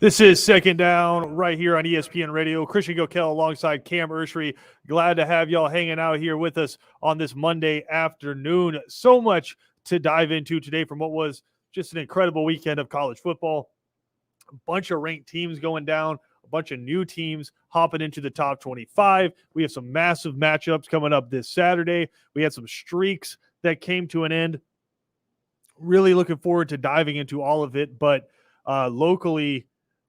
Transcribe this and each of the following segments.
This is Second Down right here on ESPN Radio. Christian Gokel alongside Cam Ursery. Glad to have y'all hanging out here with us on this Monday afternoon. So much to dive into today from what was just an incredible weekend of college football. A bunch of ranked teams going down, a bunch of new teams hopping into the top 25. We have some massive matchups coming up this Saturday. We had some streaks that came to an end. Really looking forward to diving into all of it, but locally,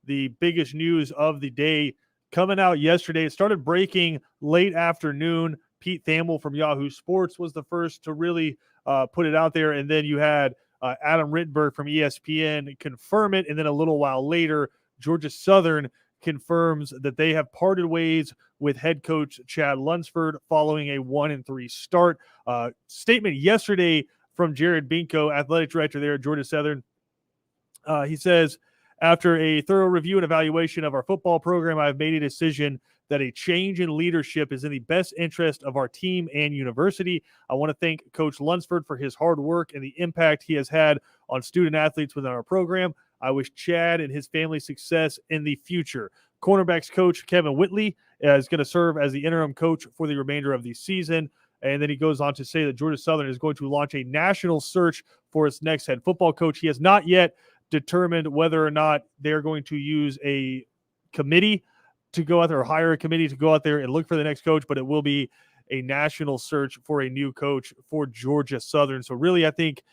the biggest news of the day coming out yesterday. It started breaking late afternoon. Pete Thamel from Yahoo Sports was the first to really put it out there. And then you had Adam Rittenberg from ESPN confirm it. And then a little while later, Georgia Southern confirms that they have parted ways with head coach Chad Lunsford following a 1-3 start. Statement yesterday from Jared Binko, athletic director there at Georgia Southern. He says, after a thorough review and evaluation of our football program, I have made a decision that a change in leadership is in the best interest of our team and university. I want to thank Coach Lunsford for his hard work and the impact he has had on student athletes within our program. I wish Chad and his family success in the future. Cornerbacks coach Kevin Whitley is going to serve as the interim coach for the remainder of the season. And then he goes on to say that Georgia Southern is going to launch a national search for its next head football coach. He has not yet determined whether or not they're going to use a committee to go out there or hire a committee to go out there and look for the next coach, but it will be a national search for a new coach for Georgia Southern. So really, I think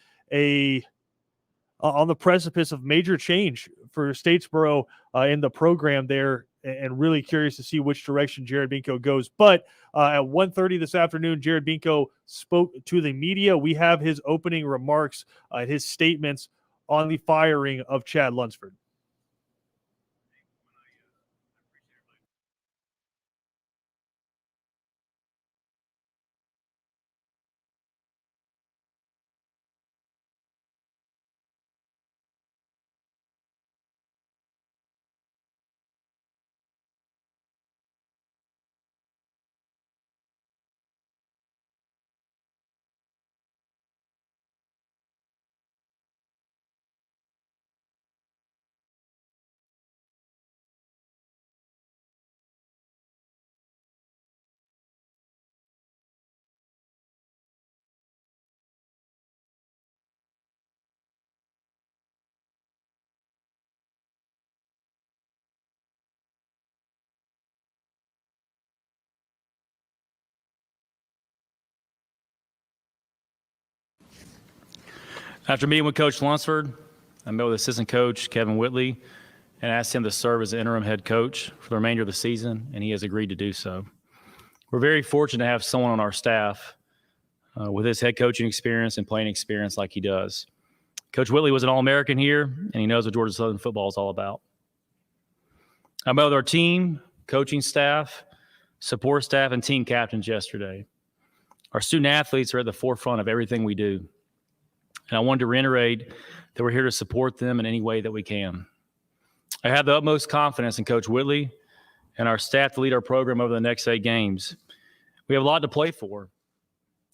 on the precipice of major change for Statesboro in the program there, and really curious to see which direction Jared Binko goes. But at 1:30 this afternoon, Jared Binko spoke to the media. We have his opening remarks, his statements on the firing of Chad Lunsford. After meeting with Coach Lunsford, I met with assistant coach Kevin Whitley and asked him to serve as interim head coach for the remainder of the season, and he has agreed to do so. We're very fortunate to have someone on our staff with his head coaching experience and playing experience like he does. Coach Whitley was an All-American here, and he knows what Georgia Southern football is all about. I met with our team, coaching staff, support staff, and team captains yesterday. Our student athletes are at the forefront of everything we do. And I wanted to reiterate that we're here to support them in any way that we can. I have the utmost confidence in Coach Whitley and our staff to lead our program over the next 8 games. We have a lot to play for.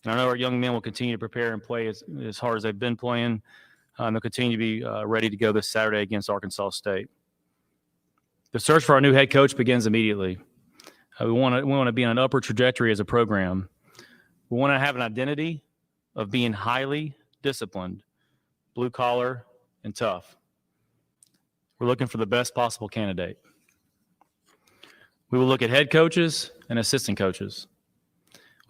And I know our young men will continue to prepare and play as hard as they've been playing. And they'll continue to be ready to go this Saturday against Arkansas State. The search for our new head coach begins immediately. We want to be on an upward trajectory as a program. We want to have an identity of being highly disciplined, blue collar, and tough. We're looking for the best possible candidate. We will look at head coaches and assistant coaches.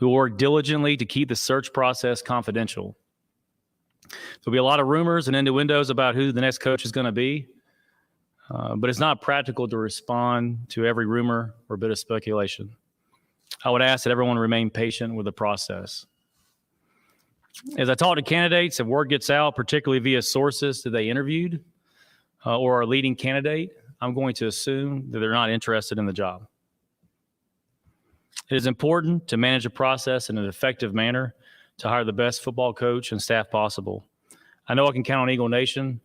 We will work diligently to keep the search process confidential. There'll be a lot of rumors and innuendos about who the next coach is going to be, but it's not practical to respond to every rumor or bit of speculation. I would ask that everyone remain patient with the process. As I talk to candidates, if word gets out, particularly via sources that they interviewed or our leading candidate, I'm going to assume that they're not interested in the job. It is important to manage a process in an effective manner to hire the best football coach and staff possible. I know I can count on Eagle Nation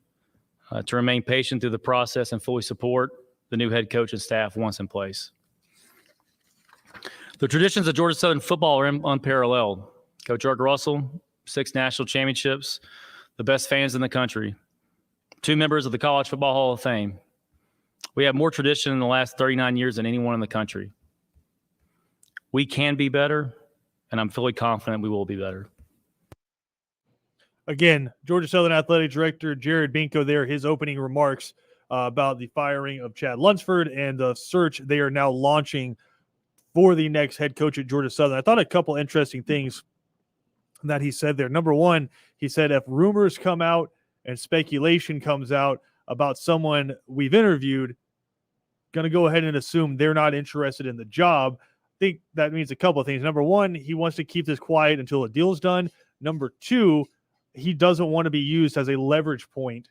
to remain patient through the process and fully support the new head coach and staff once in place. The traditions of Georgia Southern football are unparalleled. Coach Art Russell, 6 national championships, the best fans in the country, 2 members of the College Football Hall of Fame. We have more tradition in the last 39 years than anyone in the country. We can be better, and I'm fully confident we will be better. Again, Georgia Southern Athletic Director Jared Binko there, his opening remarks about the firing of Chad Lunsford and the search they are now launching for the next head coach at Georgia Southern. I thought a couple interesting things that he said there. Number one, he said if rumors come out and speculation comes out about someone we've interviewed, going to go ahead and assume they're not interested in the job. I think that means a couple of things. Number one, he wants to keep this quiet until a deal's done. Number two, he doesn't want to be used as a leverage point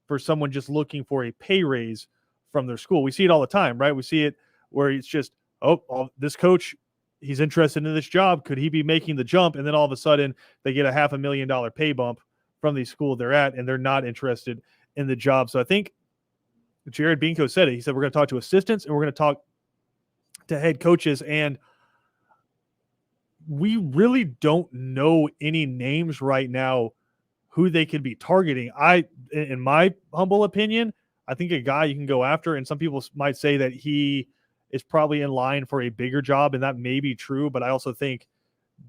for someone just looking for a pay raise from their school. We see it all the time, right? We see it where it's just, this coach, he's interested in this job. Could he be making the jump? And then all of a sudden they get a $500,000 pay bump from the school they're at, and they're not interested in the job. So I think Jared Binko said it. He said, we're going to talk to assistants and we're going to talk to head coaches. And we really don't know any names right now who they could be targeting. In my humble opinion, I think a guy you can go after, and some people might say that he is probably in line for a bigger job, and that may be true, but I also think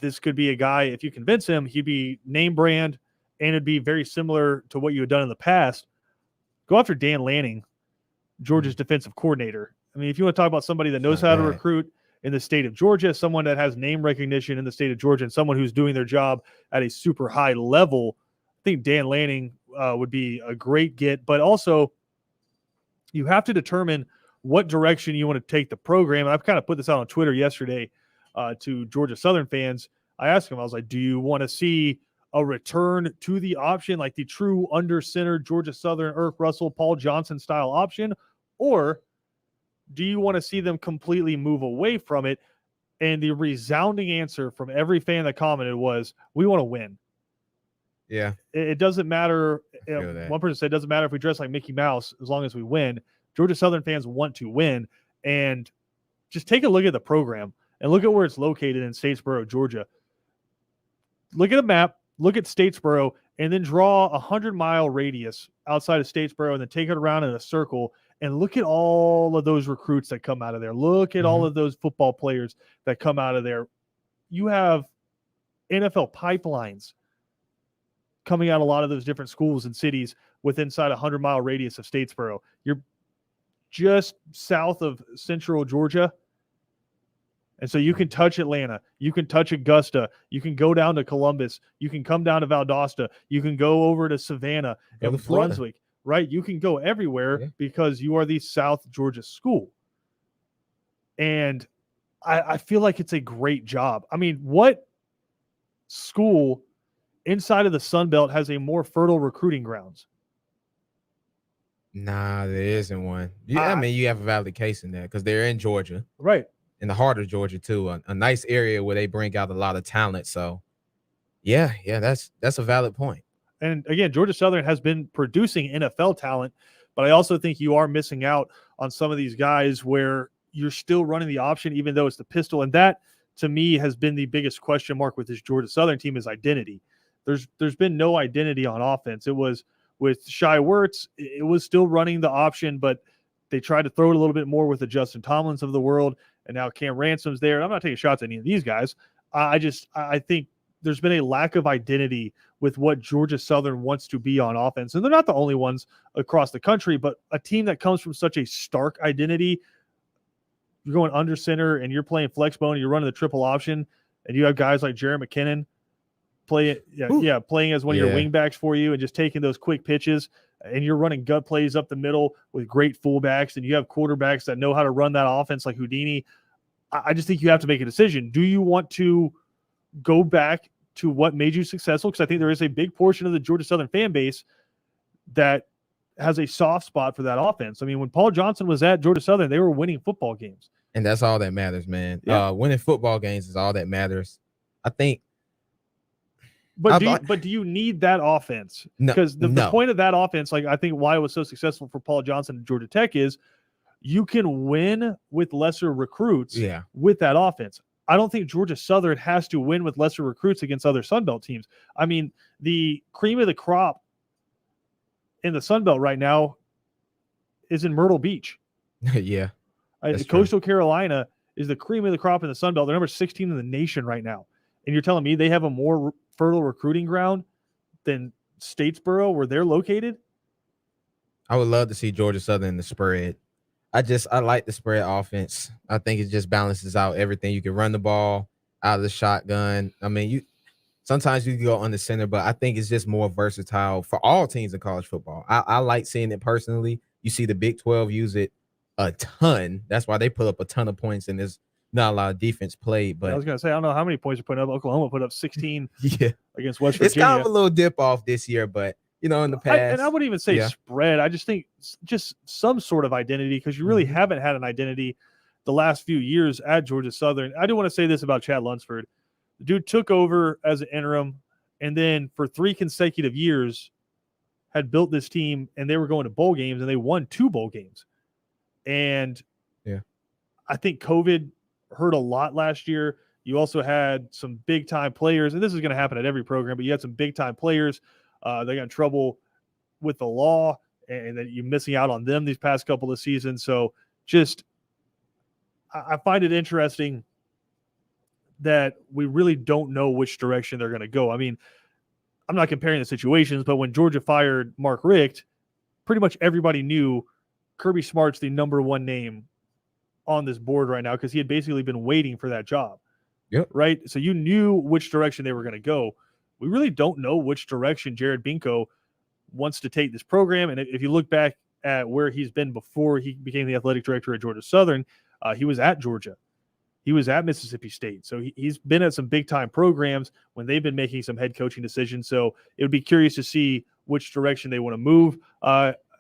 this could be a guy, if you convince him, he'd be name brand, and it'd be very similar to what you had done in the past. Go after Dan Lanning, Georgia's defensive coordinator. I mean, if you want to talk about somebody that knows how to recruit in the state of Georgia, someone that has name recognition in the state of Georgia, and someone who's doing their job at a super high level, I think Dan Lanning would be a great get. But also, you have to determine what direction you want to take the program. And I've kind of put this out on Twitter yesterday to Georgia Southern fans. I asked him, I was like, do you want to see a return to the option, like the true under-center Georgia Southern, Irk Russell, Paul Johnson style option? Or do you want to see them completely move away from it? And the resounding answer from every fan that commented was, we want to win. Yeah. It doesn't matter. One person said it doesn't matter if we dress like Mickey Mouse as long as we win. Georgia Southern fans want to win. And just take a look at the program and look at where it's located in Statesboro, Georgia. Look at a map, look at Statesboro, and then draw a 100-mile radius outside of Statesboro and then take it around in a circle and look at all of those recruits that come out of there. Look at all of those football players that come out of there. You have NFL pipelines coming out a lot of those different schools and cities with inside a 100-mile radius of Statesboro. You're just south of central Georgia. And so you can touch Atlanta. You can touch Augusta. You can go down to Columbus. You can come down to Valdosta. You can go over to Savannah and Brunswick, right? You can go everywhere because you are the South Georgia school. And I feel like it's a great job. I mean, what school inside of the Sun Belt has a more fertile recruiting grounds? Nah, there isn't one. I mean, you have a valid case in that because they're in Georgia. Right. In the heart of Georgia, too. A nice area where they bring out a lot of talent. So, yeah, that's a valid point. And, again, Georgia Southern has been producing NFL talent, but I also think you are missing out on some of these guys where you're still running the option even though it's the pistol. And that, to me, has been the biggest question mark with this Georgia Southern team is identity. There's been no identity on offense. It was with Shai Wertz, it was still running the option, but they tried to throw it a little bit more with the Justin Tomlins of the world, and now Cam Ransom's there. And I'm not taking shots at any of these guys. I think there's been a lack of identity with what Georgia Southern wants to be on offense. And they're not the only ones across the country, but a team that comes from such a stark identity, you're going under center and you're playing flex bone and you're running the triple option, and you have guys like Jared McKinnon playing as one of your wingbacks for you and just taking those quick pitches, and you're running gut plays up the middle with great fullbacks, and you have quarterbacks that know how to run that offense like Houdini. I just think you have to make a decision. Do you want to go back to what made you successful? Because I think there is a big portion of the Georgia Southern fan base that has a soft spot for that offense. I mean, when Paul Johnson was at Georgia Southern, they were winning football games. And that's all that matters, man. Yeah. Winning football games is all that matters. I think. But do you need that offense? Because the point of that offense, like I think why it was so successful for Paul Johnson at Georgia Tech is you can win with lesser recruits with that offense. I don't think Georgia Southern has to win with lesser recruits against other Sun Belt teams. I mean, the cream of the crop in the Sun Belt right now is in Myrtle Beach. Yeah. That's true. Coastal Carolina is the cream of the crop in the Sun Belt. They're number 16 in the nation right now. And you're telling me they have a more fertile recruiting ground than Statesboro, where they're located? I would love to see Georgia Southern in the spread. I like the spread offense. I think it just balances out everything. You can run the ball out of the shotgun. I mean, sometimes you can go under center, but I think it's just more versatile for all teams in college football. I like seeing it personally. You see the Big 12 use it a ton. That's why they put up a ton of points, and there's not a lot of defense played. But I was going to say, I don't know how many points are putting up. Oklahoma put up 16 yeah, against West Virginia. it's kind of a little dip off this year, but in the past. I wouldn't even say spread. I just think just some sort of identity, because you really haven't had an identity the last few years at Georgia Southern. I do want to say this about Chad Lunsford. The dude took over as an interim, and then for 3 consecutive years had built this team, and they were going to bowl games, and they won 2 bowl games. And I think COVID hurt a lot last year. You also had some big-time players, and this is going to happen at every program, but you had some big-time players. They got in trouble with the law, and then you're missing out on them these past couple of seasons. So just I find it interesting that we really don't know which direction they're going to go. I mean, I'm not comparing the situations, but when Georgia fired Mark Richt, pretty much everybody knew Kirby Smart's the number 1 name on this board right now, because he had basically been waiting for that job. Yep. Right? So you knew which direction they were going to go. We really don't know which direction Jared Binko wants to take this program. And if you look back at where he's been before he became the athletic director at Georgia Southern, he was at Georgia. He was at Mississippi State. So he's been at some big-time programs when they've been making some head coaching decisions. So it would be curious to see which direction they want to move.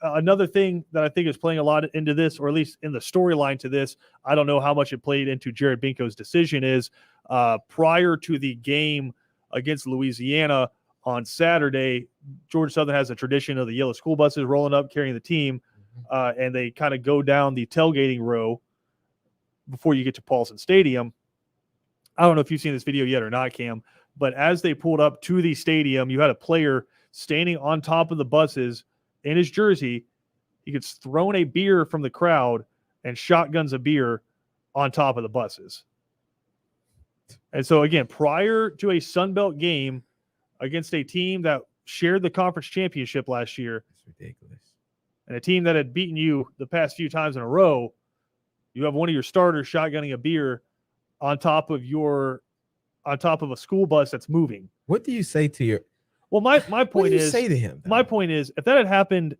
Another thing that I think is playing a lot into this, or at least in the storyline to this, I don't know how much it played into Jared Binko's decision, is prior to the game against Louisiana on Saturday, Georgia Southern has a tradition of the yellow school buses rolling up, carrying the team, and they kind of go down the tailgating row before you get to Paulson Stadium. I don't know if you've seen this video yet or not, Cam, but as they pulled up to the stadium, you had a player standing on top of the buses in his jersey. He gets thrown a beer from the crowd and shotguns a beer on top of the buses. And so, again, prior to a Sun Belt game against a team that shared the conference championship last year, That's ridiculous, and a team that had beaten you the past few times in a row, you have one of your starters shotgunning a beer on top of a school bus that's moving. What do you say to your? Well, my point What do you is, say to him, though? my point is, if that had happened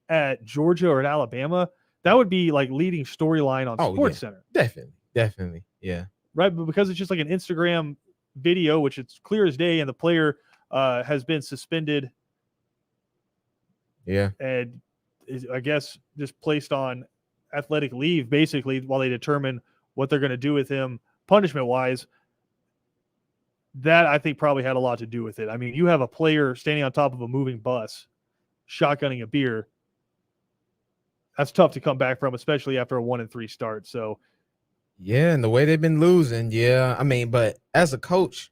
at Georgia or at Alabama, that would be like leading storyline on Sports Center. Definitely, yeah. Right, but because it's just like an Instagram video, which it's clear as day, and the player has been suspended. Yeah. And is, I guess, just placed on athletic leave, basically, while they determine what they're going to do with him punishment-wise. That, I think, probably had a lot to do with it. I mean, you have a player standing on top of a moving bus, shotgunning a beer. That's tough to come back from, especially after a 1-3 start. So, yeah, and the way they've been losing, yeah. I mean, but as a coach,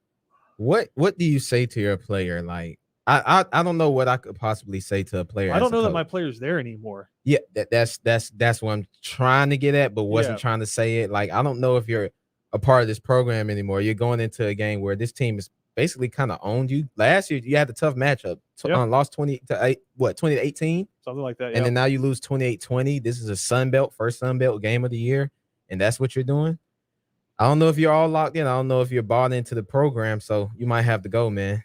what do you say to your player? Like, I don't know what I could possibly say to a player. I don't know that my player's there anymore. Yeah, that's what I'm trying to get at, but wasn't trying to say it. Like, I don't know if you're a part of this program anymore. You're going into a game where this team is basically kind of owned you. Last year, you had a tough matchup. Lost 20-18? Something like that, And then now you lose 28-20. This is a first Sun Belt game of the year, and that's what you're doing? I don't know if you're all locked in. I don't know if you're bought into the program, so you might have to go, man.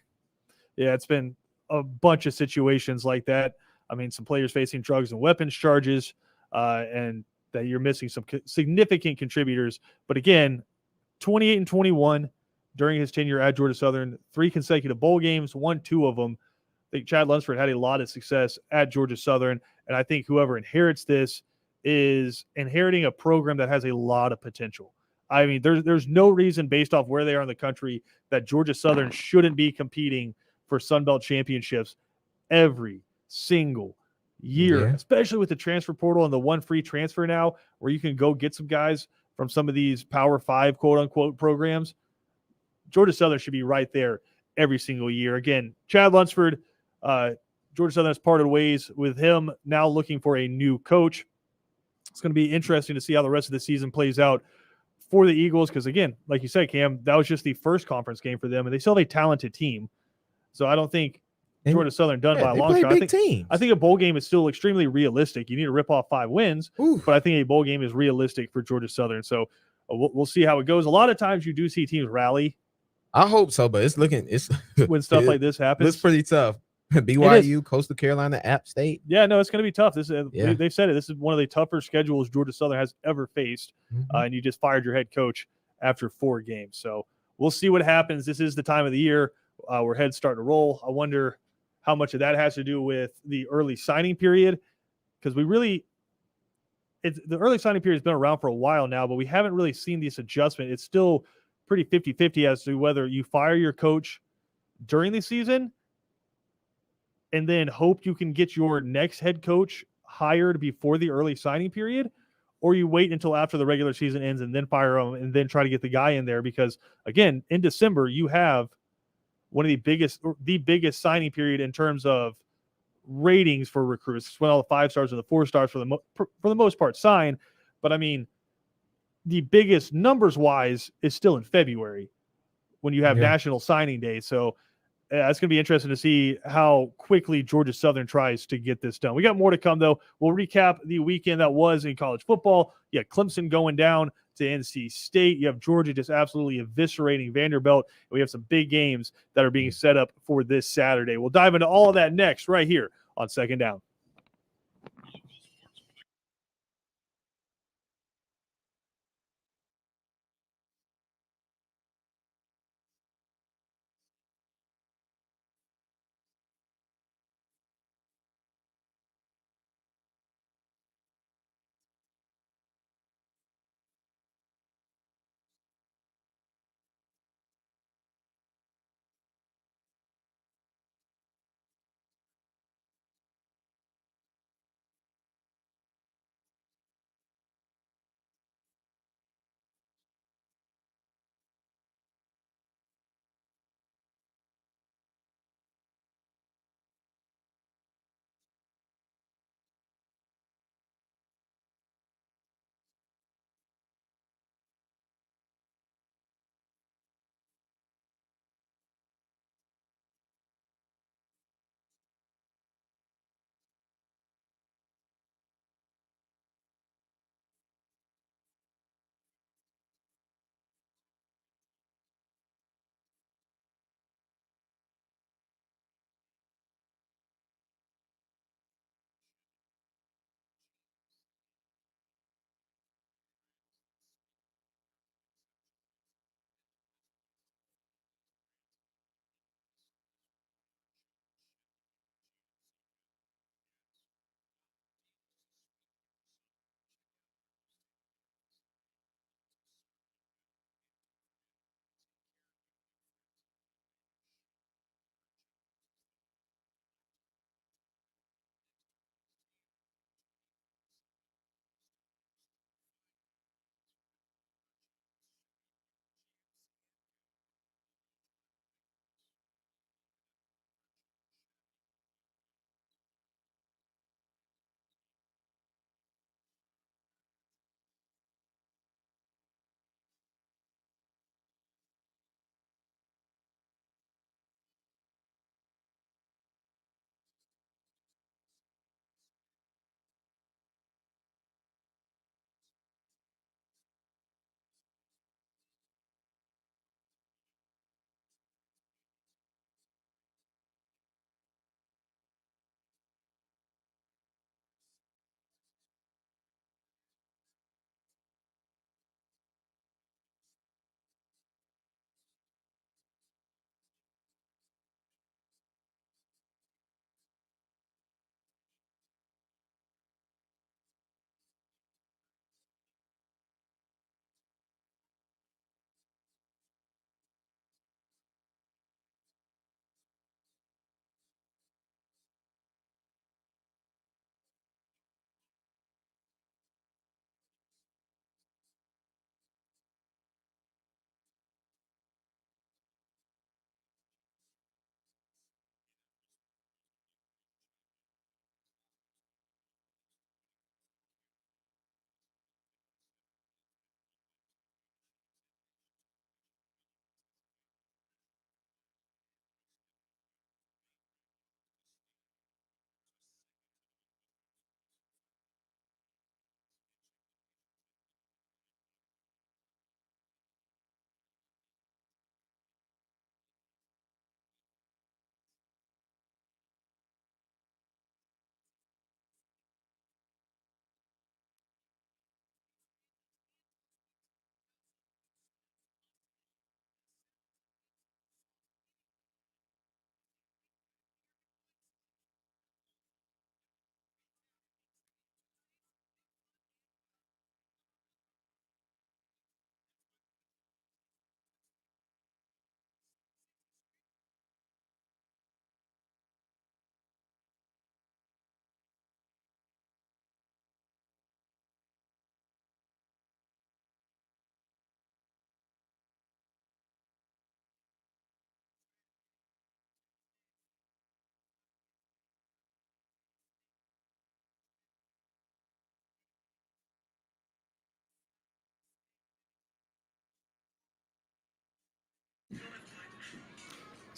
Yeah, it's been a bunch of situations like that. I mean, some players facing drugs and weapons charges, and that you're missing some significant contributors. But again, 28-21 during his tenure at Georgia Southern, 3 consecutive bowl games, won 2 of them. I think Chad Lunsford had a lot of success at Georgia Southern, and I think whoever inherits this is inheriting a program that has a lot of potential. I mean, there's no reason based off where they are in the country that Georgia Southern shouldn't be competing for Sun Belt championships every single year, especially with the transfer portal and the one free transfer now, where you can go get some guys from some of these Power 5 quote unquote programs. Georgia Southern should be right there every single year. Again, Chad Lunsford, Georgia Southern has parted ways with him, now looking for a new coach. It's going to be interesting to see how the rest of the season plays out for the Eagles because, again, like you said, Cam, that was just the first conference game for them, and they still have a talented team. So I don't think Georgia Southern done by a long shot. I think a bowl game is still extremely realistic. You need to rip off 5 wins, but I think a bowl game is realistic for Georgia Southern. So we'll see how it goes. A lot of times you do see teams rally. I hope so, but it's when stuff like this happens. It's pretty tough. BYU, Coastal Carolina, App State. Yeah, no, it's going to be tough. They've said it. This is one of the tougher schedules Georgia Southern has ever faced, and you just fired your head coach after 4 games. So we'll see what happens. This is the time of the year where heads start to roll. I wonder how much of that has to do with the early signing period, because the early signing period has been around for a while now, but we haven't really seen this adjustment. It's still pretty 50-50 as to whether you fire your coach during the season and then hope you can get your next head coach hired before the early signing period, or you wait until after the regular season ends and then fire him and then try to get the guy in there. Because, again, in December, you have one of the biggest signing period in terms of ratings for recruits. It's when all the 5 stars and the 4 stars for the most part sign. But, I mean, the biggest numbers-wise is still in February when you have National Signing Day. So it's going to be interesting to see how quickly Georgia Southern tries to get this done. We got more to come, though. We'll recap the weekend that was in college football. You got Clemson going down to NC State. You have Georgia just absolutely eviscerating Vanderbilt. And we have some big games that are being set up for this Saturday. We'll dive into all of that next right here on Second Down.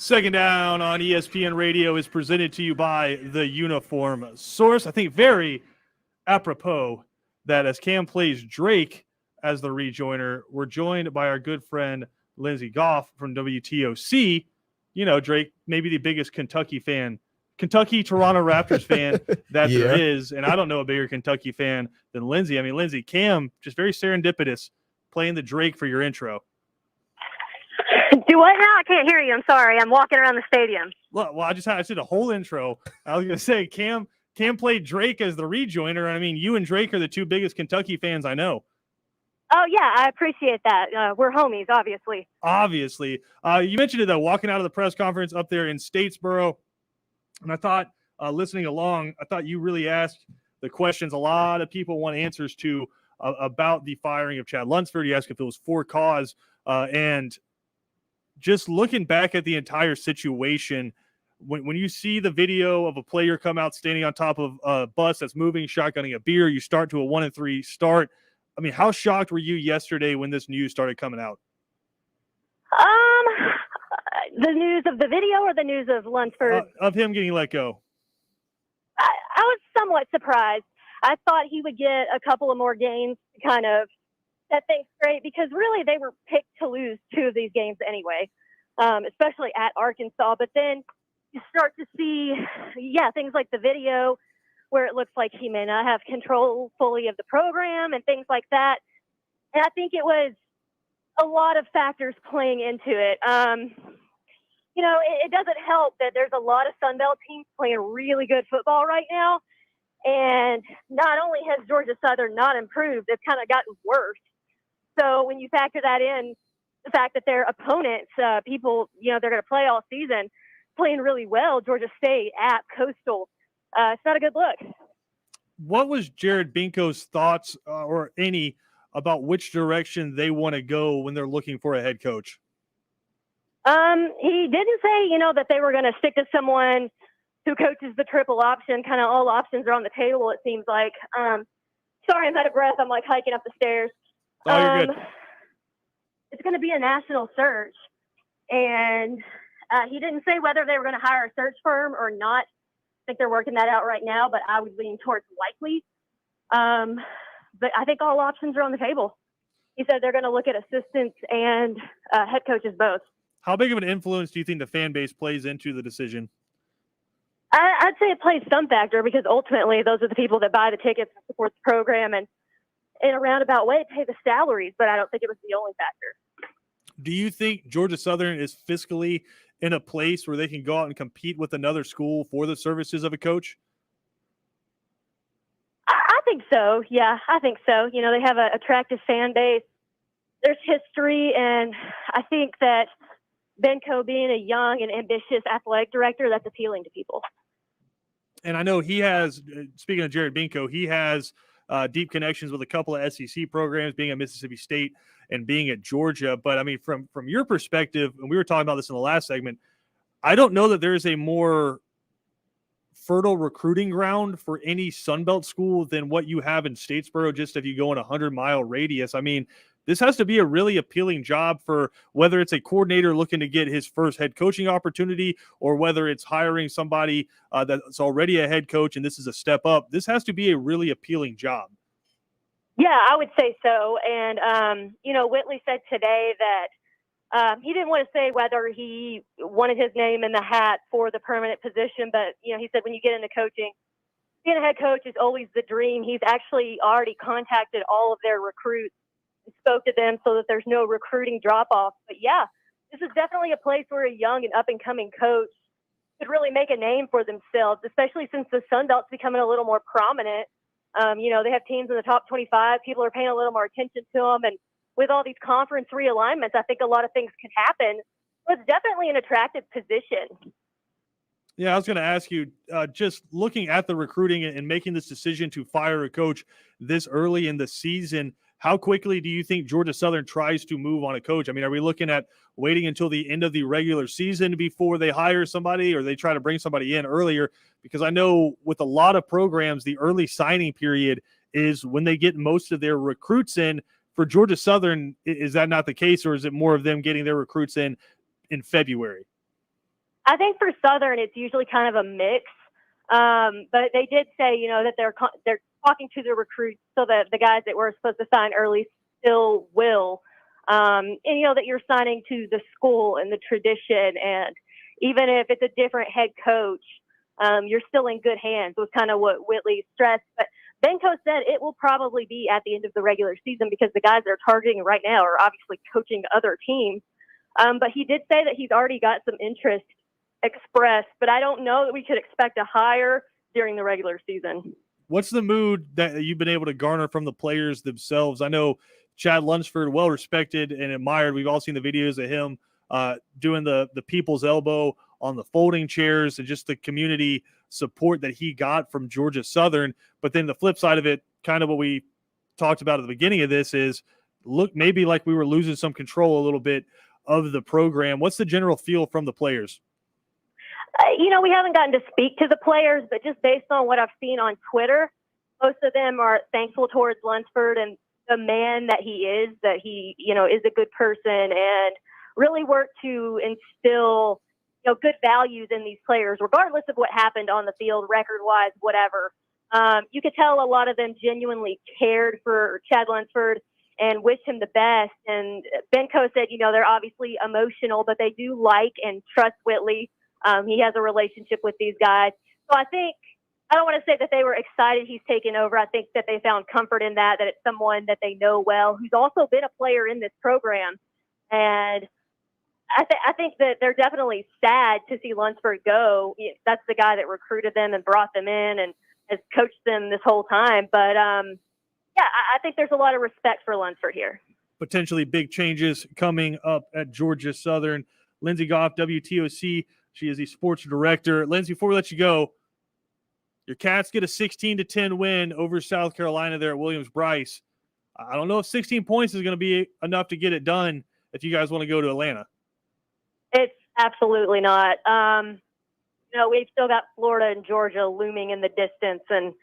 Second Down on ESPN Radio is presented to you by the Uniform Source. I think very apropos that as Cam plays Drake as the rejoiner, we're joined by our good friend Lindsey Goff from WTOC. You know, Drake, maybe the biggest Kentucky Toronto Raptors fan that there is. And I don't know a bigger Kentucky fan than Lindsey. I mean, Lindsey, Cam, just very serendipitous playing the Drake for your intro. Do what now? I can't hear you. I'm sorry. I'm walking around the stadium. Well, I did a whole intro. I was going to say Cam played Drake as the rejoiner. I mean, you and Drake are the two biggest Kentucky fans I know. Oh, yeah. I appreciate that. We're homies, obviously. Obviously. You mentioned it, though, walking out of the press conference up there in Statesboro. And I thought, listening along, I thought you really asked the questions a lot of people want answers to about the firing of Chad Lunsford. You asked if it was for cause. And just looking back at the entire situation, when you see the video of a player come out standing on top of a bus that's moving, shotgunning a beer, you start to a 1-3 start. I mean, how shocked were you yesterday when this news started coming out? The news of the video or the news of Lunsford? Of him getting let go. I was somewhat surprised. I thought he would get a couple of more games to kind of set things straight, because really they were picked to lose 2 of these games anyway, especially at Arkansas. But then you start to see, things like the video where it looks like he may not have control fully of the program and things like that. And I think it was a lot of factors playing into it. It doesn't help that there's a lot of Sun Belt teams playing really good football right now. And not only has Georgia Southern not improved, it's kind of gotten worse. So when you factor that in, the fact that their opponents, they're going to play all season, playing really well, Georgia State at Coastal, it's not a good look. What was Jared Binko's thoughts, or any, about which direction they want to go when they're looking for a head coach? He didn't say, that they were going to stick to someone who coaches the triple option. Kind of all options are on the table, it seems like. Sorry, I'm out of breath. I'm like hiking up the stairs. Oh, you're good. It's going to be a national search, and he didn't say whether they were going to hire a search firm or not. I think they're working that out right now, but I would lean towards likely. But I think all options are on the table. He said they're going to look at assistants and head coaches both. How big of an influence do you think the fan base plays into the decision? I'd say it plays some factor, because ultimately those are the people that buy the tickets and support the program and in a roundabout way pay the salaries, but I don't think it was the only factor. Do you think Georgia Southern is fiscally in a place where they can go out and compete with another school for the services of a coach? I think so. Yeah, I think so. They have an attractive fan base. There's history, and I think that Benko being a young and ambitious athletic director, that's appealing to people. And I know he has, speaking of Jared Binko, he has deep connections with a couple of SEC programs, being at Mississippi State and being at Georgia. But I mean, from your perspective, and we were talking about this in the last segment, I don't know that there is a more fertile recruiting ground for any Sun Belt school than what you have in Statesboro, just if you go in a 100-mile radius. I mean, this has to be a really appealing job for whether it's a coordinator looking to get his first head coaching opportunity, or whether it's hiring somebody that's already a head coach and this is a step up. This has to be a really appealing job. Yeah, I would say so. And, Whitley said today that he didn't want to say whether he wanted his name in the hat for the permanent position, but, he said when you get into coaching, being a head coach is always the dream. He's actually already contacted all of their recruits and spoke to them so that there's no recruiting drop-off. But, yeah, this is definitely a place where a young and up-and-coming coach could really make a name for themselves, especially since the Sun Belt's becoming a little more prominent. They have teams in the top 25. People are paying a little more attention to them. And with all these conference realignments, I think a lot of things could happen. So it's definitely an attractive position. Yeah, I was going to ask you, just looking at the recruiting and making this decision to fire a coach this early in the season, how quickly do you think Georgia Southern tries to move on a coach? I mean, are we looking at waiting until the end of the regular season before they hire somebody, or they try to bring somebody in earlier? Because I know with a lot of programs, the early signing period is when they get most of their recruits in. For Georgia Southern, is that not the case, or is it more of them getting their recruits in February? I think for Southern, it's usually kind of a mix. But they did say, that they're talking to the recruits so that the guys that were supposed to sign early still will. And that you're signing to the school and the tradition, and even if it's a different head coach, you're still in good hands. Was kind of what Whitley stressed. But Benko said it will probably be at the end of the regular season because the guys they're targeting right now are obviously coaching other teams. But he did say that he's already got some interest expressed, but I don't know that we could expect a hire during the regular season. What's the mood that you've been able to garner from the players themselves? I know Chad Lunsford, well respected and admired. We've all seen the videos of him doing the people's elbow on the folding chairs and just the community support that he got from Georgia Southern. But then the flip side of it, kind of what we talked about at the beginning of this, is look maybe like we were losing some control a little bit of the program. What's the general feel from the players? We haven't gotten to speak to the players, but just based on what I've seen on Twitter, most of them are thankful towards Lunsford and the man that he is, that he, is a good person and really worked to instill, good values in these players, regardless of what happened on the field, record-wise, whatever. You could tell a lot of them genuinely cared for Chad Lunsford and wished him the best. And Benko said, they're obviously emotional, but they do like and trust Whitley. He has a relationship with these guys. So I don't want to say that they were excited he's taken over. I think that they found comfort in that it's someone that they know well, who's also been a player in this program. And I think that they're definitely sad to see Lunsford go. That's the guy that recruited them and brought them in and has coached them this whole time. But, I think there's a lot of respect for Lunsford here. Potentially big changes coming up at Georgia Southern. Lindsey Goff, WTOC. She is the sports director. Lindsey, before we let you go, your Cats get a 16-10 win over South Carolina there at Williams-Brice. I don't know if 16 points is going to be enough to get it done if you guys want to go to Atlanta. It's absolutely not. We've still got Florida and Georgia looming in the distance, and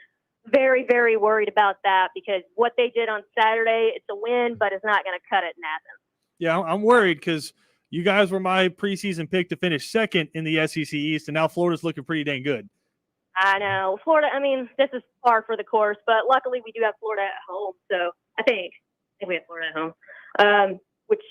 very, very worried about that because what they did on Saturday, it's a win, but it's not going to cut it in Athens. Yeah, I'm worried because you guys were my preseason pick to finish second in the SEC East, and now Florida's looking pretty dang good. I know. Florida, this is par for the course, but luckily we do have Florida at home. So I think we have Florida at home, which,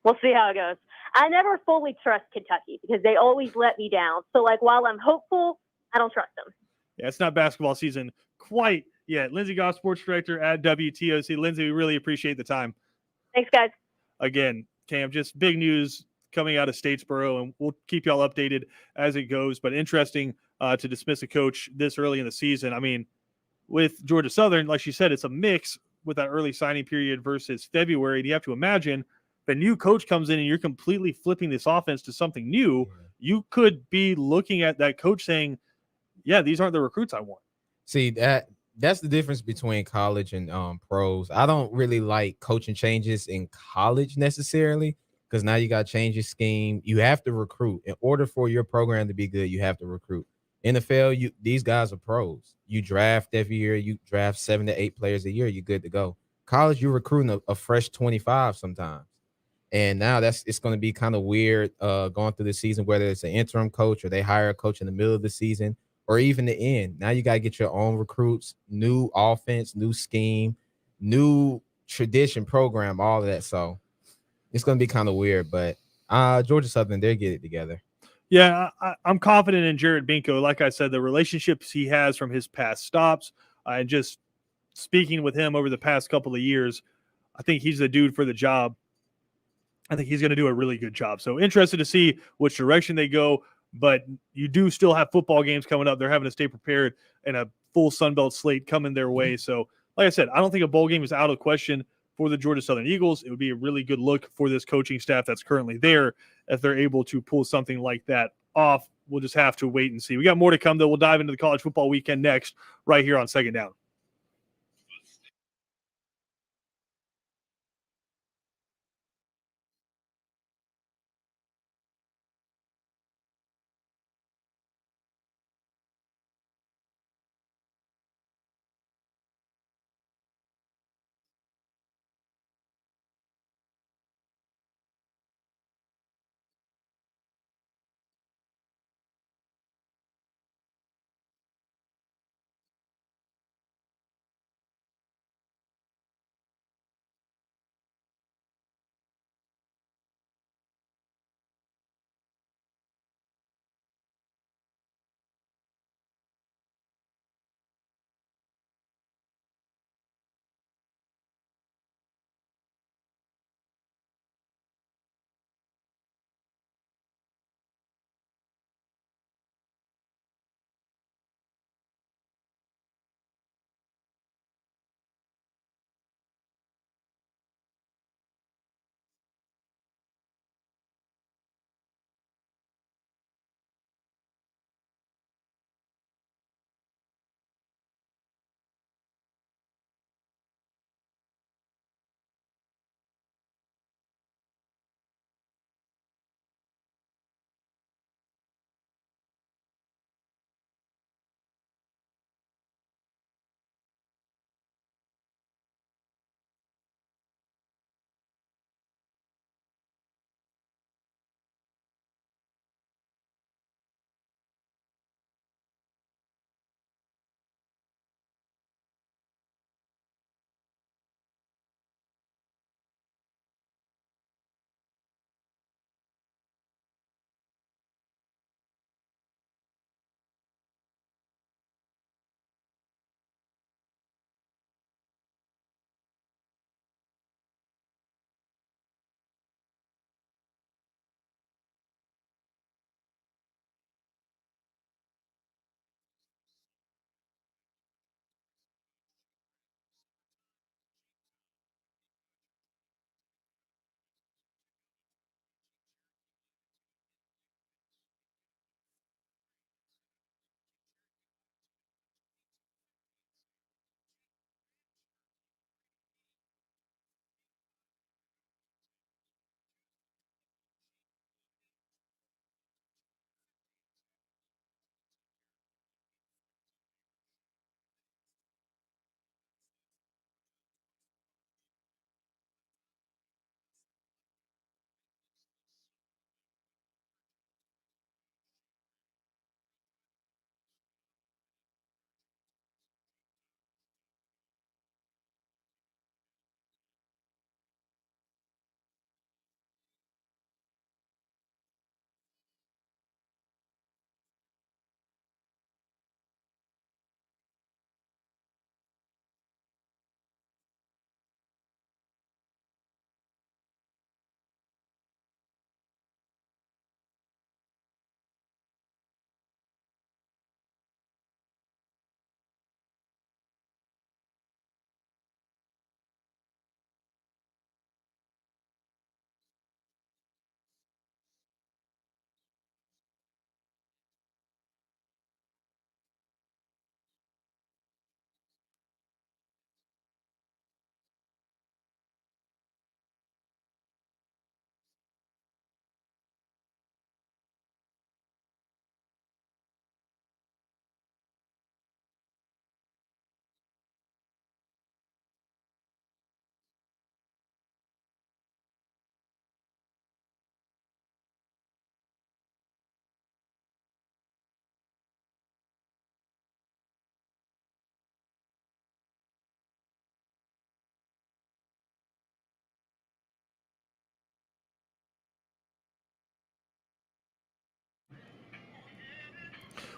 we'll see how it goes. I never fully trust Kentucky because they always let me down. So, while I'm hopeful, I don't trust them. Yeah, it's not basketball season quite yet. Lindsey Goff, sports director at WTOC. Lindsey, we really appreciate the time. Thanks, guys. Again, Cam, just big news coming out of Statesboro, and we'll keep y'all updated as it goes. But interesting to dismiss a coach this early in the season. With Georgia Southern, like she said, it's a mix with that early signing period versus February. And you have to imagine if a new coach comes in and you're completely flipping this offense to something new, you could be looking at that coach saying, yeah, these aren't the recruits I want. See, that's the difference between college and pros. I don't really like coaching changes in college necessarily because now you got to change your scheme. You have to recruit. In order for your program to be good, you have to recruit. NFL, these guys are pros. You draft every year. You draft 7 to 8 players a year. You're good to go. College, you're recruiting a fresh 25 sometimes. And now it's going to be kind of weird going through the season, whether it's an interim coach or they hire a coach in the middle of the season or even the end. Now you got to get your own recruits, new offense, new scheme, new tradition program, all of that. So it's going to be kind of weird, but Georgia Southern, they'll get it together. Yeah, I'm confident in Jared Binko. Like I said, the relationships he has from his past stops and just speaking with him over the past couple of years, I think he's the dude for the job. I think he's going to do a really good job. So interested to see which direction they go, but you do still have football games coming up. They're having to stay prepared and a full Sun Belt slate coming their way. So like I said, I don't think a bowl game is out of question for the Georgia Southern Eagles. It would be a really good look for this coaching staff that's currently there if they're able to pull something like that off. We'll just have to wait and see. We got more to come, though. We'll dive into the college football weekend next right here on Second Down.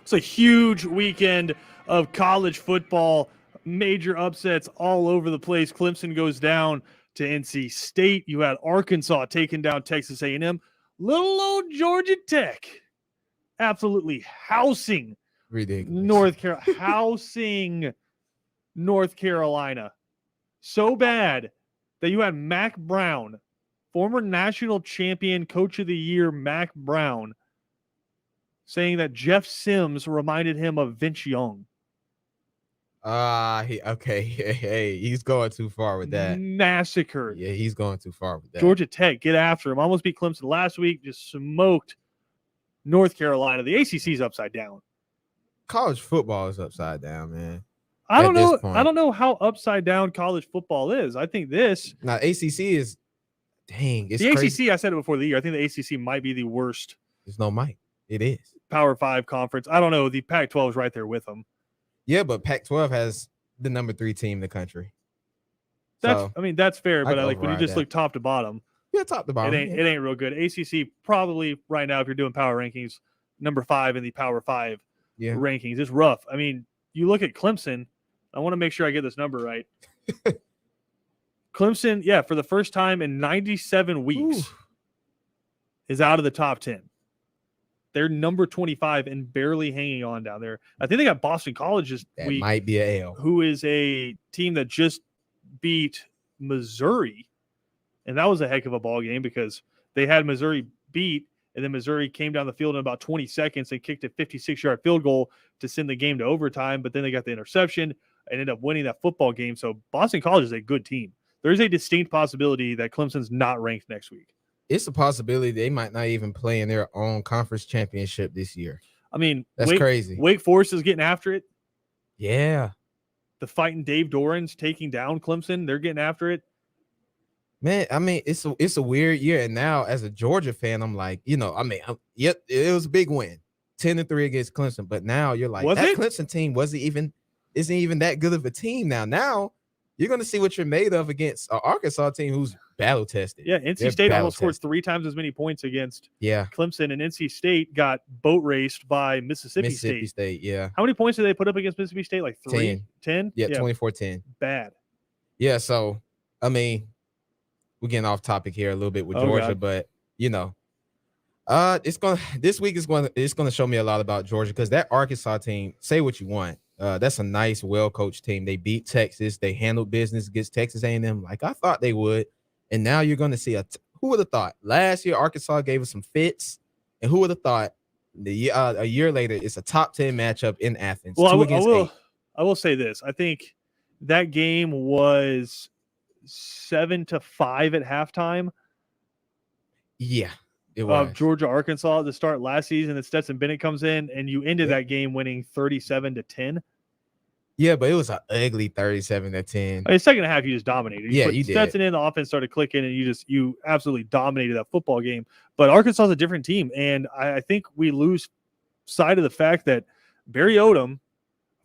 It's a huge weekend of college football, major upsets all over the place. Clemson goes down to NC State. You had Arkansas taking down Texas A&M. Little old Georgia Tech absolutely housing Ridiculous. North Carolina. So bad that you had Mac Brown, former national champion, coach of the year Mac Brown, saying that Jeff Sims reminded him of Vince Young. Hey, he's going too far with that. Massacred. Yeah, he's going too far with that. Georgia Tech, get after him. Almost beat Clemson last week, just smoked North Carolina. The ACC's upside down. College football is upside down, man. I don't know how upside down college football is. I think this. Now, ACC is, it's the crazy. ACC, I said it before the year, I think the ACC might be the worst. There's no mic. It is. Power 5 conference. I don't know. The Pac-12 is right there with them. Yeah, but Pac-12 has the number 3 team in the country. That's fair, but when you just look top to bottom. Yeah, top to bottom. It ain't real good. ACC probably right now, if you're doing power rankings, number 5 in the Power 5 rankings. It's rough. I mean, you look at Clemson. I want to make sure I get this number right. Clemson, for the first time in 97 weeks, is out of the top 10. They're number 25 and barely hanging on down there. I think they got Boston College this week. Might be a L. Who is a team that just beat Missouri. And that was a heck of a ball game because they had Missouri beat, and then Missouri came down the field in about 20 seconds and kicked a 56-yard field goal to send the game to overtime. But then they got the interception and ended up winning that football game. So Boston College is a good team. There's a distinct possibility that Clemson's not ranked next week. It's a possibility they might not even play in their own conference championship this year. I mean, that's crazy. Wake Forest is getting after it. Yeah. The fighting Dave Doran's taking down Clemson. They're getting after it. Man, I mean, it's a weird year. And now as a Georgia fan, I'm like, it was a big win. 10-3 against Clemson. But now you're like, Clemson team isn't even that good of a team now. Now you're going to see what you're made of against an Arkansas team who's battle tested. Yeah, NC State almost scored 3 times as many points against Clemson, and NC State got boat raced by Mississippi State. Yeah. How many points did they put up against Mississippi State? Like 3? 10? Yeah, 24-10. Bad. Yeah, so, I mean, we're getting off topic here a little bit with Georgia, but, this week it's going to show me a lot about Georgia because that Arkansas team, say what you want, that's a nice, well-coached team. They beat Texas. They handled business against Texas A&M like I thought they would. And now you're going to see who would have thought? Last year, Arkansas gave us some fits. And who would have thought a year later, it's a top 10 matchup in Athens. Well, I will say this. I think that game was 7-5 at halftime. Yeah, it was. Of Georgia, Arkansas to start last season. And Stetson Bennett comes in, and you ended that game winning 37-10. Yeah, but it was an ugly 37-10. I mean, second half, you just dominated. You did. Stetson in, the offense started clicking, and you absolutely dominated that football game. But Arkansas is a different team, and I think we lose sight of the fact that Barry Odom,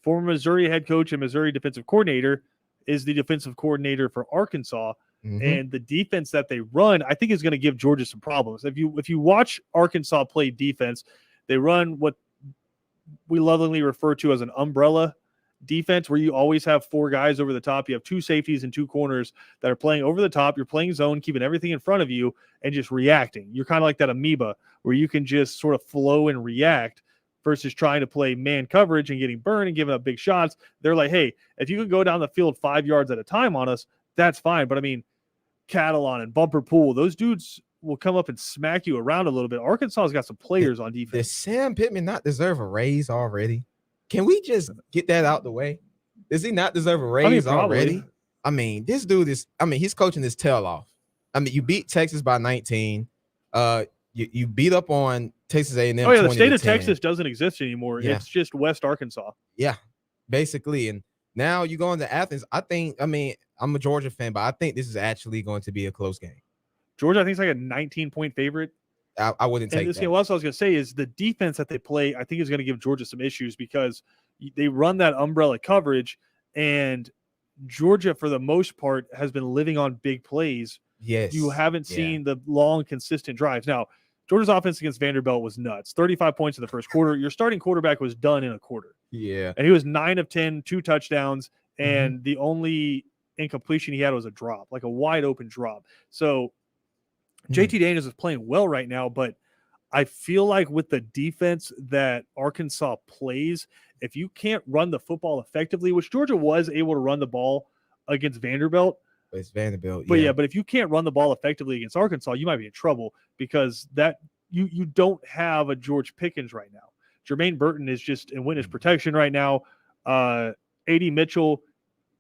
former Missouri head coach and Missouri defensive coordinator, is the defensive coordinator for Arkansas. Mm-hmm. And the defense that they run, I think, is going to give Georgia some problems. If you watch Arkansas play defense, they run what we lovingly refer to as an umbrella defense, where you always have 4 guys over the top. You have 2 safeties and 2 corners that are playing over the top. You're playing zone, keeping everything in front of you and just reacting. You're kind of like that amoeba where you can just sort of flow and react versus trying to play man coverage and getting burned and giving up big shots. They're like, hey, if you can go down the field 5 yards at a time on us, that's fine. But I mean, Catalon and Bumper Pool, those dudes will come up and smack you around a little bit. Arkansas has got some players on defense. Does Sam Pittman not deserve a raise already? Can we just get that out the way? Does he not deserve a raise already? I mean, this dude he's coaching his tail off. I mean, you beat Texas by 19. You beat up on Texas A&M. Oh, yeah, the state of Texas doesn't exist anymore. Yeah. It's just West Arkansas. Yeah, basically. And now you go into Athens. I'm a Georgia fan, but I think this is actually going to be a close game. Georgia, I think, is like a 19-point favorite. I wouldn't take that. What else I was going to say is the defense that they play, I think, is going to give Georgia some issues because they run that umbrella coverage, and Georgia, for the most part, has been living on big plays. Yes. You haven't seen the long, consistent drives. Now, Georgia's offense against Vanderbilt was nuts. 35 points in the first quarter. Your starting quarterback was done in a quarter. Yeah. And he was 9 of 10, 2 touchdowns, and the only incompletion he had was a drop, like a wide open drop. So JT Daniels is playing well right now, but I feel like with the defense that Arkansas plays, if you can't run the football effectively, which Georgia was able to run the ball against Vanderbilt, It's Vanderbilt. but if you can't run the ball effectively against Arkansas, you might be in trouble because that you don't have a George Pickens right now. Jermaine Burton is just in witness protection right now. A.D. Mitchell,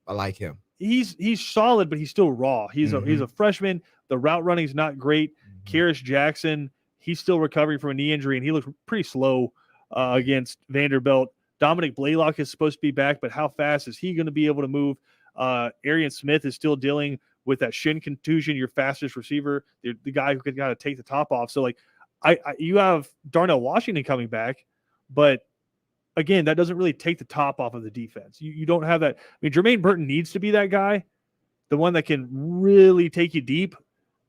I like him. He's solid, but he's still raw. He's a freshman. The route running is not great. Karis Jackson, he's still recovering from a knee injury, and he looks pretty slow against Vanderbilt. Dominic Blaylock is supposed to be back, but how fast is he going to be able to move? Arian Smith is still dealing with that shin contusion. Your fastest receiver, the guy who can kind of take the top off. So, like, you have Darnell Washington coming back, but again, that doesn't really take the top off of the defense. You don't have that. I mean, Jermaine Burton needs to be that guy, the one that can really take you deep.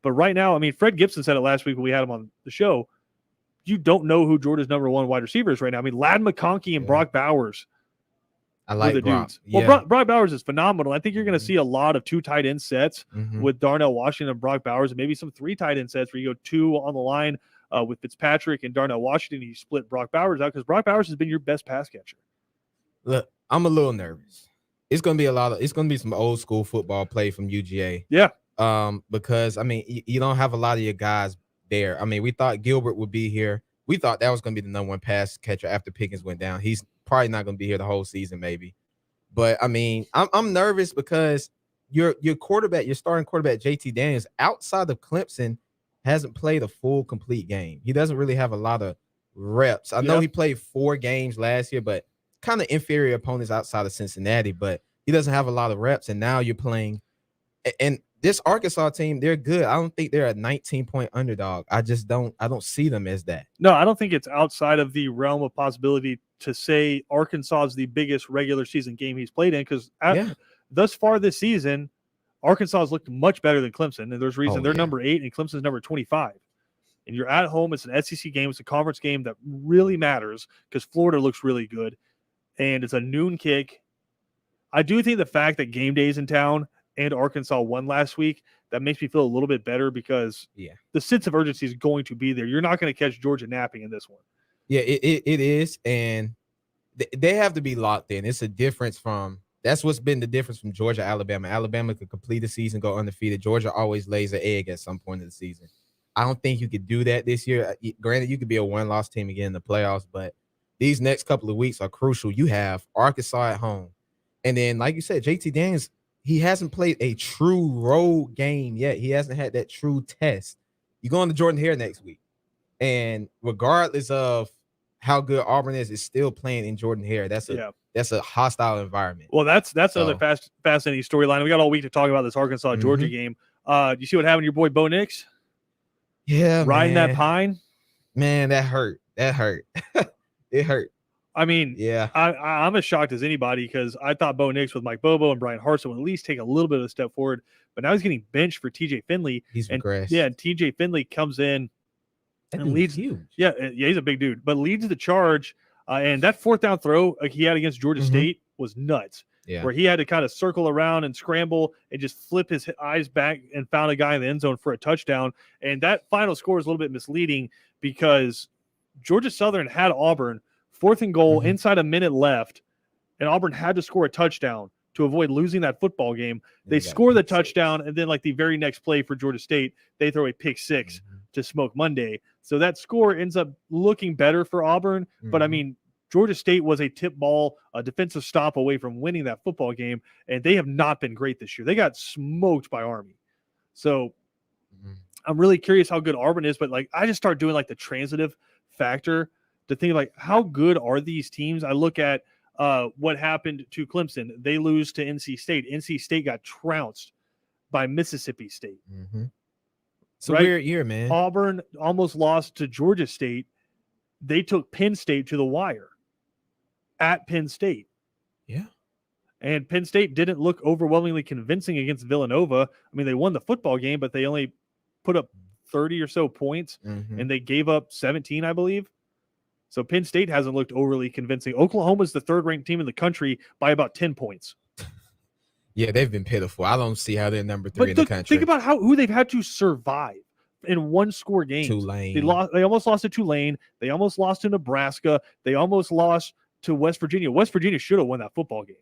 But right now, I mean, Fred Gibson said it last week when we had him on the show. You don't know who Georgia's number one wide receiver is right now. I mean, Ladd McConkey and Brock Bowers. I like the Brock. dudes. Well, Brock Bowers is phenomenal. I think you're going to see a lot of 2 tight end sets with Darnell Washington and Brock Bowers, and maybe some 3 tight end sets where you go 2 on the line with Fitzpatrick and Darnell Washington. You split Brock Bowers out because Brock Bowers has been your best pass catcher. Look, I'm a little nervous. It's going to be some old school football play from UGA. Yeah. Because I mean, you don't have a lot of your guys there. I mean, we thought Gilbert would be here. We thought that was going to be the number 1 pass catcher after Pickens went down. He's probably not going to be here the whole season, maybe. But I mean, I'm nervous because your quarterback, your starting quarterback, JT Daniels, outside of Clemson, hasn't played a full complete game. He doesn't really have a lot of reps. I know he played 4 games last year, but kind of inferior opponents outside of Cincinnati. But he doesn't have a lot of reps. And now you're playing, and this Arkansas team, they're good. I don't think they're a 19-point underdog. I don't see them as that. No, I don't think it's outside of the realm of possibility to say Arkansas is the biggest regular season game he's played in because thus far this season, Arkansas has looked much better than Clemson. And there's reason they're number 8 and Clemson's number 25. And you're at home. It's an SEC game. It's a conference game that really matters because Florida looks really good. And it's a noon kick. I do think the fact that game day is in town and Arkansas won last week, that makes me feel a little bit better because the sense of urgency is going to be there. You're not going to catch Georgia napping in this one. Yeah, it is. And they have to be locked in. It's a difference from – that's what's been the difference from Georgia, Alabama. Alabama could complete the season, go undefeated. Georgia always lays an egg at some point of the season. I don't think you could do that this year. Granted, you could be a 1-loss team again in the playoffs, but these next couple of weeks are crucial. You have Arkansas at home. And then, like you said, JT Daniels, he hasn't played a true road game yet. He hasn't had that true test. You're going to Jordan-Hare next week. And regardless of how good Auburn is still playing in Jordan-Hare. That's a hostile environment. Well, that's another fascinating storyline. We got all week to talk about this Arkansas-Georgia game. Do you see what happened to your boy Bo Nix? Yeah, riding that pine. Man, that hurt. It hurt. I mean, I'm as shocked as anybody because I thought Bo Nix with Mike Bobo and Brian Hartson would at least take a little bit of a step forward. But now he's getting benched for TJ Finley. He's regressed. Yeah, and TJ Finley comes in and leads huge. Yeah, he's a big dude, but leads the charge. And that 4th down throw he had against Georgia State was nuts. Yeah. Where he had to kind of circle around and scramble and just flip his eyes back and found a guy in the end zone for a touchdown. And that final score is a little bit misleading because Georgia Southern had Auburn 4th and goal inside a minute left, and Auburn had to score a touchdown to avoid losing that football game. They score the touchdown, and then like the very next play for Georgia State, they throw a pick 6 to Smoke Monday. So that score ends up looking better for Auburn. But I mean, Georgia State was a tip ball, a defensive stop away from winning that football game, and they have not been great this year. They got smoked by Army. So I'm really curious how good Auburn is, but like I just start doing like the transitive factor to think like how good are these teams? I look at what happened to Clemson. They lose to NC State. NC State got trounced by Mississippi State. It's a weird year, man. Auburn almost lost to Georgia State. They took Penn State to the wire at Penn State. Yeah. And Penn State didn't look overwhelmingly convincing against Villanova. I mean, they won the football game, but they only put up 30 or so points, Mhm. and they gave up 17, I believe. So Penn State hasn't looked overly convincing. Oklahoma's the third-ranked team in the country by about 10 points. Yeah, they've been pitiful. I don't see how they're number 3 in the country. Think about who they've had to survive in one-score games. Tulane. They almost lost to Tulane. They almost lost to Nebraska. They almost lost to West Virginia. West Virginia should have won that football game.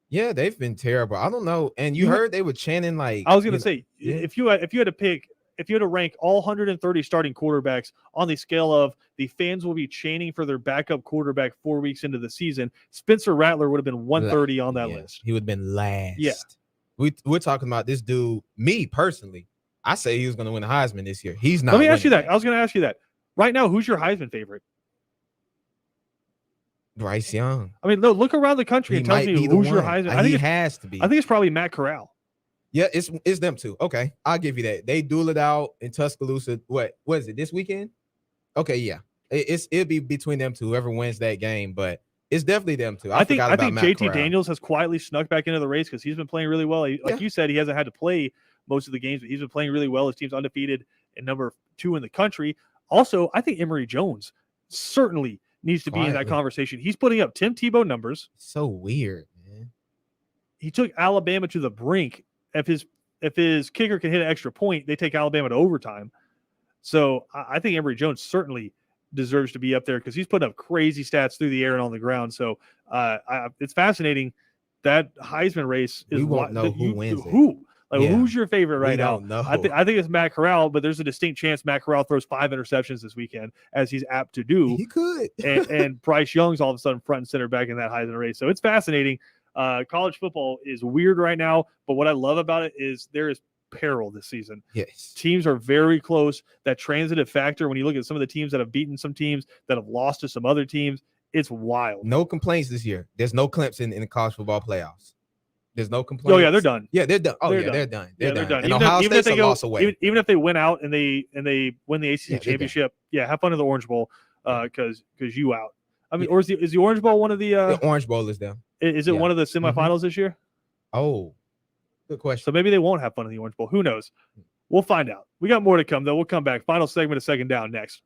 Yeah, they've been terrible. I don't know. And you heard they were chanting like I was going to say, yeah. if you had to rank all 130 starting quarterbacks on the scale of the fans will be chanting for their backup quarterback 4 weeks into the season, Spencer Rattler would have been 130 on that list. He would have been last. Yeah. We're talking about this dude. Me personally, I say he was going to win the Heisman this year. He's not. Let me ask you that. yet. I was going to ask you that. Right now, who's your Heisman favorite? Bryce Young. I mean, no, look around the country and tell me who's your Heisman. I think he has to be. I think it's probably Matt Corral. Yeah, it's them too. Okay, I'll give you that. They duel it out in Tuscaloosa. What is it this weekend? Okay, yeah, it'll be between them two. Whoever wins that game, but it's definitely them two. I think JT Daniels has quietly snuck back into the race because he's been playing really well. Like you said, he hasn't had to play most of the games, but he's been playing really well. His team's undefeated and number 2 in the country. Also, I think Emory Jones certainly needs to be in that conversation. He's putting up Tim Tebow numbers. So weird, man. He took Alabama to the brink. If his kicker can hit an extra point, they take Alabama to overtime. So I think Emory Jones certainly deserves to be up there because he's putting up crazy stats through the air and on the ground. So it's fascinating. That Heisman race is we won't know who wins it. Who's your favorite right now? Don't know. I think it's Matt Corral, but there's a distinct chance Matt Corral throws 5 interceptions this weekend, as he's apt to do. He could. and Bryce Young's all of a sudden front and center back in that Heisman race. So it's fascinating. College football is weird right now, but what I love about it is there is peril this season. Yes. Teams are very close. That transitive factor, when you look at some of the teams that have beaten some teams, that have lost to some other teams, it's wild. No complaints this year. There's no Clemson in the college football playoffs. There's no complaints. Oh yeah, they're done. Yeah, they're done. Oh they're yeah, done. they're done. They're done. And Ohio State's a loss away. Even if they win out and they win the ACC championship, have fun in the Orange Bowl because you out. I mean, or is the Orange Bowl one of the Orange Bowl is them. Is it one of the semifinals this year? Oh, good question. So maybe they won't have fun in the Orange Bowl. Who knows? We'll find out. We got more to come though. We'll come back. Final segment of Second Down next.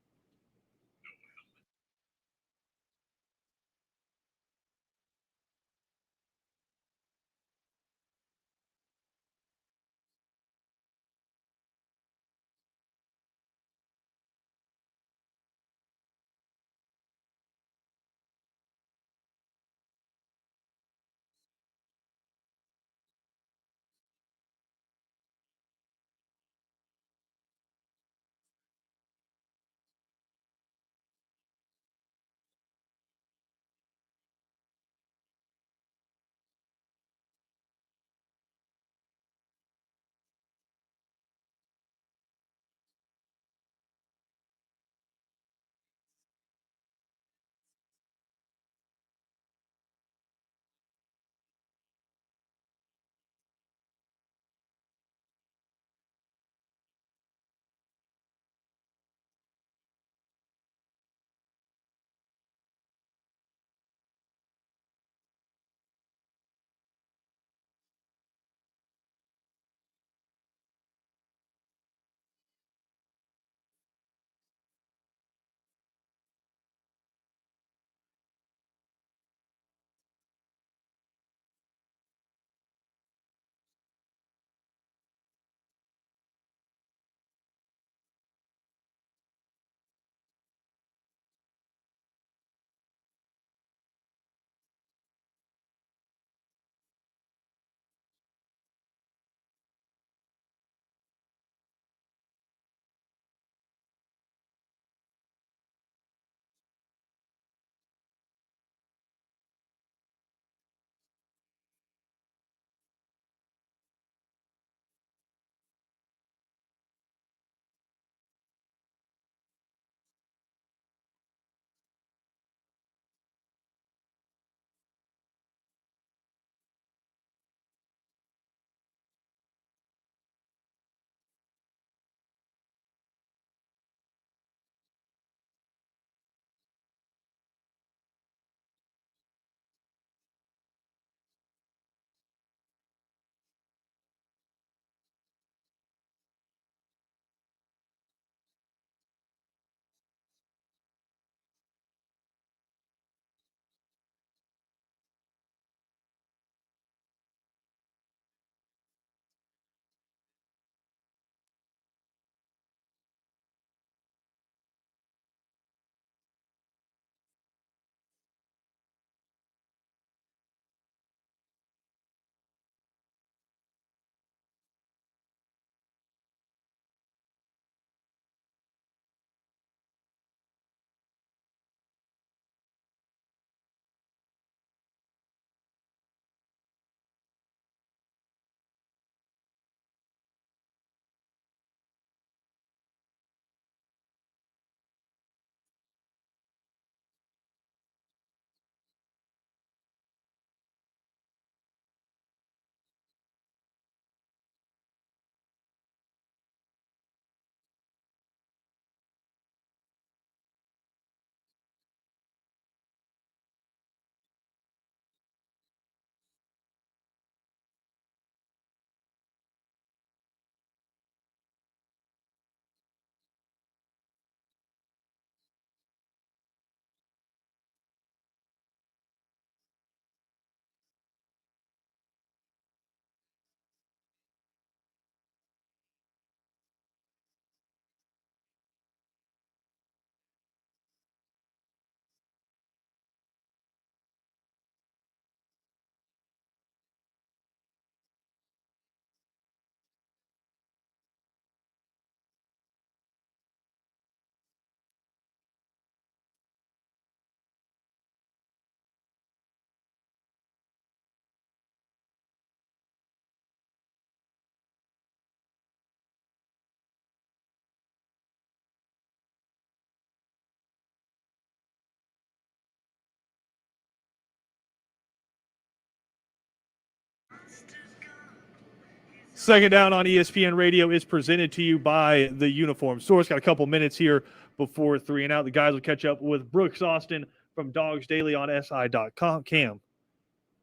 Second Down on ESPN Radio is presented to you by the Uniform Source. Got a couple minutes here before 3 and out. The guys will catch up with Brooks Austin from Dogs Daily on SI.com. Cam,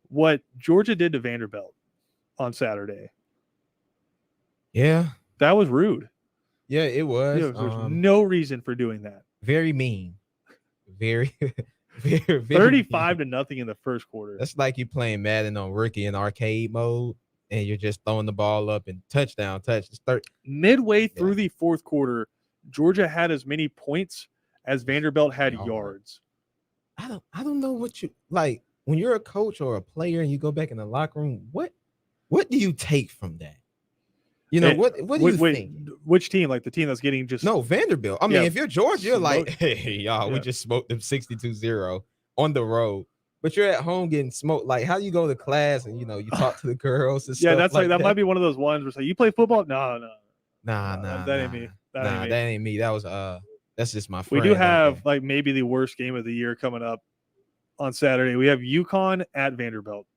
what Georgia did to Vanderbilt on Saturday. Yeah. That was rude. Yeah, it was. There's no reason for doing that. Very mean. Very, very 35 mean. to nothing in the first quarter. That's like you playing Madden on rookie in arcade mode, and you're just throwing the ball up and touchdown. Midway through the fourth quarter, Georgia had as many points as Vanderbilt had yards. I don't know what you like when you're a coach or a player and you go back in the locker room. What do you take from that? You know, what do you think? Which team? Like the team that's getting just Vanderbilt. I mean, if you're Georgia, you're like, hey, y'all, we just smoked them 62-0 on the road. But you're at home getting smoked. Like, how do you go to class and you talk to the girls and stuff? That's like that might be one of those ones where it's like, you play football? No. Nah. That ain't me. That ain't me. That was that's just my friend. We do have like maybe the worst game of the year coming up on Saturday. We have Uconn at Vanderbilt.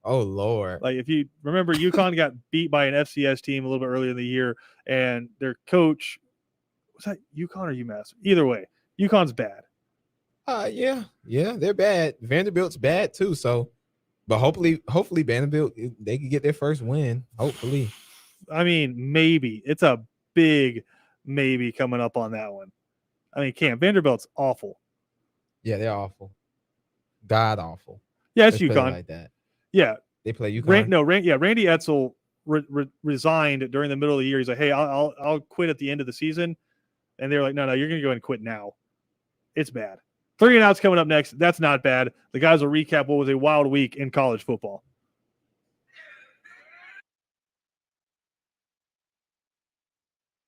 Oh Lord! Like if you remember, Uconn got beat by an FCS team a little bit earlier in the year, and their coach was that Uconn or UMass? Either way, Uconn's bad. Yeah, they're bad. Vanderbilt's bad too. So, but hopefully Vanderbilt they can get their first win. Hopefully. I mean, maybe it's a big maybe coming up on that one. I mean, Vanderbilt's awful. Yeah, they're awful. God awful. Yeah, it's Uconn. Like that. Yeah, they play UConn. Randy Edsel resigned during the middle of the year. He's like, "Hey, I'll quit at the end of the season," and they're like, "No, you're going to go and quit now." It's bad. 3 and outs coming up next. That's not bad. The guys will recap what was a wild week in college football.